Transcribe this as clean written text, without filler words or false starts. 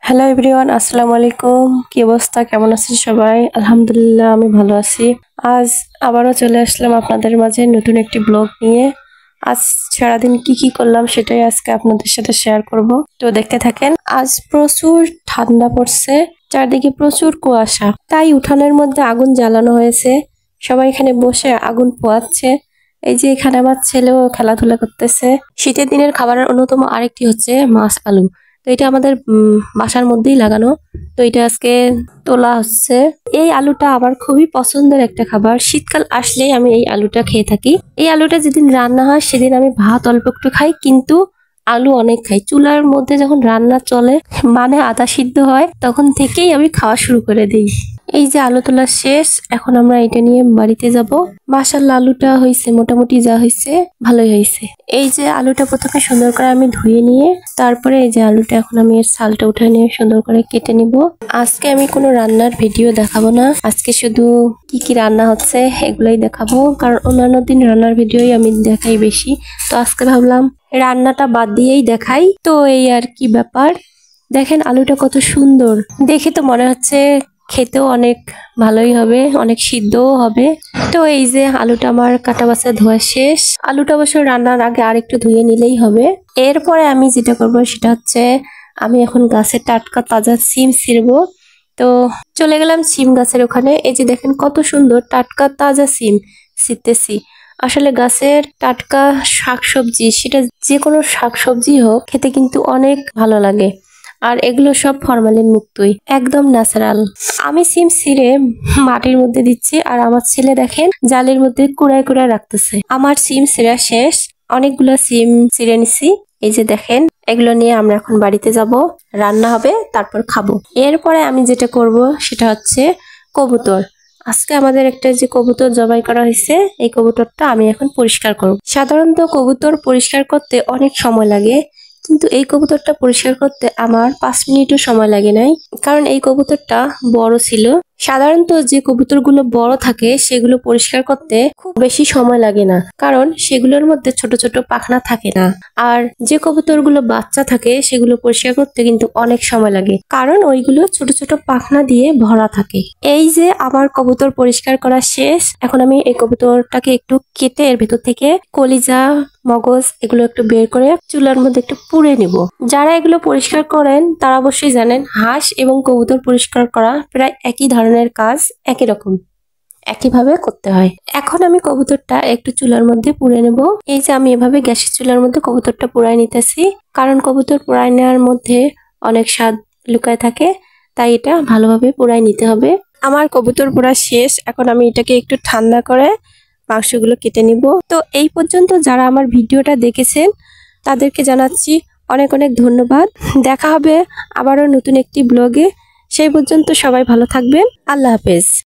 Hello everyone, আসসালামু আলাইকুম। কি অবস্থা, কেমন আছেন সবাই? আলহামদুলিল্লাহ, আমি ভালো আছি। আজ আবারও চলে আসলাম আপনাদের মাঝে নতুন একটি ব্লগ নিয়ে। আজ সারাদিন কি কি করলাম সেটাই আজকে আপনাদের সাথে শেয়ার করব, তো দেখতে থাকেন। আজ প্রচুর ঠান্ডা পড়ছে, চারদিকে প্রচুর কুয়াশা, তাই উঠানের মধ্যে আগুন জ্বালানো হয়েছে। সবাই এখানে বসে আগুন পোয়াচ্ছে। এই যে এখানে আমার ছেলেও খেলাধুলা করতেছে। শীতের দিনের খাবারের অন্যতম আরেকটি হচ্ছে মাছ আলু। তো এটা আমাদের বাসার মধ্যেই লাগানো। তো এটা আজকে তোলা হচ্ছে। এই আলুটা আমার খুবই পছন্দের একটা খাবার। শীতকাল আসলেই আমি এই আলুটা খেয়ে থাকি। এই আলুটা যেদিন রান্না হয় সেদিন আমি ভাত অল্প একটু খাই, কিন্তু আলু অনেক খাই। চুলার মধ্যে যখন রান্না চলে, মানে আধা সিদ্ধ হয়, তখন থেকেই আমি খাওয়া শুরু করে দিই। এই যে আলু তোলা শেষ, এখন আমরা এটা নিয়ে বাড়িতে যাব। মাশাআল্লাহ, আলুটা হয়েছে, মোটামুটি যা হয়েছে ভালোই হয়েছে। এই যে আলুটা প্রথমে সুন্দর করে আমি ধুয়ে নিয়ে, তারপরে এই যে আলুটা এখন আমি এর ছালটা উঠে নিয়ে সুন্দর করে কেটে নিব। আজকে আমি কোনো রান্নার ভিডিও দেখাবো না, আজকে শুধু কি কি রান্না হচ্ছে এগুলাই দেখাবো, কারণ অন্যান্য দিন রান্নার ভিডিওই আমি দেখাই বেশি। তো আজকে ভাবলাম রান্নাটা বাদ দিয়েই দেখাই। তো এই আর কি ব্যাপার, দেখেন আলুটা কত সুন্দর, দেখে তো মনে হচ্ছে খেতেও অনেক ভালোই হবে, অনেক সিদ্ধও হবে। তো এই যে আলুটা আমার কাটা বাছা ধোয়া শেষ। আলুটা অবশ্য রান্নার আগে আরেকটু ধুয়ে নিলেই হবে। এরপরে আমি যেটা করব সেটা হচ্ছে, আমি এখন গাছের টাটকা তাজা সিম ছিঁড়বো। তো চলে গেলাম সিম গাছের ওখানে। এই যে দেখেন কত সুন্দর টাটকা তাজা সিম ছিঁড়তেছি। আসলে গাছের টাটকা শাকসবজি, সেটা যে কোনো শাকসবজি হোক, খেতে কিন্তু অনেক ভালো লাগে। আর এগুলো সব ফরমালিন মুক্তই, একদম ন্যাচারাল। আমি সিম ছিঁড়ে মাটির মধ্যে দিচ্ছি, আর আমার ছেলে দেখেন জালের মধ্যে কুড়ায় কুড়ায় রাখতেছে। আমার সিম ছিঁড়া শেষ, অনেকগুলো সিম ছিঁড়ে নিছি। এই যে দেখেন, এগুলো নিয়ে আমরা এখন বাড়িতে যাব, রান্না হবে, তারপর খাবো। এরপরে আমি যেটা করব সেটা হচ্ছে কবুতর। আজকে আমাদের একটা যে কবুতর জবাই করা হয়েছে, এই কবুতরটা আমি এখন পরিষ্কার করব। সাধারণত কবুতর পরিষ্কার করতে অনেক সময় লাগে, কিন্তু এই কবুতরটা পরিষ্কার করতে আমার 5 মিনিটও সময় লাগে নাই, কারণ এই কবুতরটা বড় ছিল। সাধারণত যে কবুতরগুলো বড় থাকে সেগুলো পরিষ্কার করতে খুব বেশি সময় লাগে না, কারণ সেগুলোর মধ্যে ছোট ছোট পাখনা থাকে না। আর যে কবুতরগুলো বাচ্চা থাকে সেগুলো পরিষ্কার করতে কিন্তু অনেক সময় লাগে, কারণ ওইগুলো ছোট ছোট পাখনা দিয়ে ভরা থাকে। এই যে আমার কবুতর পরিষ্কার করা শেষ, এখন আমি এই কবুতরটাকে একটু কেটে এর ভেতর থেকে কলিজা, মগজ এগুলো একটু বের করে চুলার মধ্যে একটু পুড়ে নিব। যারা এগুলো পরিষ্কার করেন তারা অবশ্যই জানেন, হাঁস এবং কবুতর পরিষ্কার করা প্রায় একই ধরনের কাজ, একই রকম, একইভাবে করতে হয়। এখন আমি কবুতরটা একটু চুলার মধ্যে পুড়ে নেব। এই যে আমি এভাবে গ্যাসের চুলার মধ্যে কবুতরটা পুড়াই নিতেছি, কারণ কবুতর পোড়াই নেওয়ার মধ্যে অনেক স্বাদ লুকায় থাকে, তাই এটা ভালোভাবে পোড়াই নিতে হবে। আমার কবুতর পোড়া শেষ, এখন আমি এটাকে একটু ঠান্ডা করে মাংসগুলো কেটে নিব। তো এই পর্যন্ত যারা আমার ভিডিওটা দেখেছেন তাদেরকে জানাচ্ছি অনেক অনেক ধন্যবাদ। দেখা হবে আবারও নতুন একটি ব্লগে। সেই পর্যন্ত সবাই ভালো থাকবেন। আল্লাহ হাফেজ।